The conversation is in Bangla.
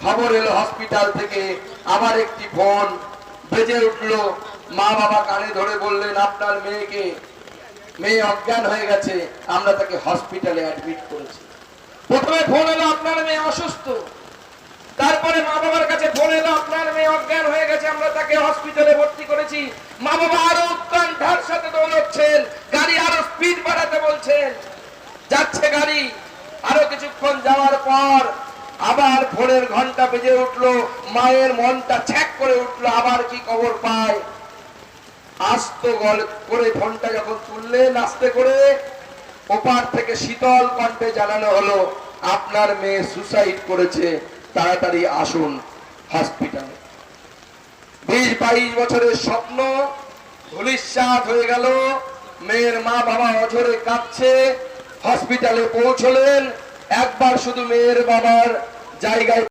খবর এলো হসপিটাল থেকে, আবার একটি ফোন বেজে উঠলো। মা বাবা কানে ধরে বললেন, আপনার মেয়ে অজ্ঞান হয়ে গেছে, আমরা তাকে হসপিটালে অ্যাডমিট করেছি। প্রথমে ফোন এলো আপনার মেয়ে অসুস্থ, তারপরে মা বাবার কাছে ফোন এলো আপনার মেয়ে অজ্ঞান হয়ে গেছে, আমরা তাকে হসপিটালে ভর্তি করেছি। মা বাবা আরো উৎকণ্ঠার সাথে দৌড়চ্ছেন, গাড়ি আরো স্পিড বাড়াতে বলছেন। যাচ্ছে গাড়ি, আরো কিছুক্ষণ যাওয়ার পর আবার ফোনের ঘন্টা বেজে উঠলো। মায়ের মনটা ছ্যাক করে উঠলো, আবার কি খবর পায়। আস্তে করে ফোনটা যখন তুললেন আস্তে করে, ওপার থেকে শীতল কণ্ঠে জানানো হলো, আপনার মেয়ে সুসাইড করেছে, তাড়াতাড়ি আসুন হসপিটালে। 20-22 বছরের স্বপ্ন ধূলিসাৎ হয়ে গেল। মেয়ের মা বাবা অঝরে কাঁদছে। হসপিটালে পৌঁছলেন, একবার শুধু মেয়ের বাবার জায়গায়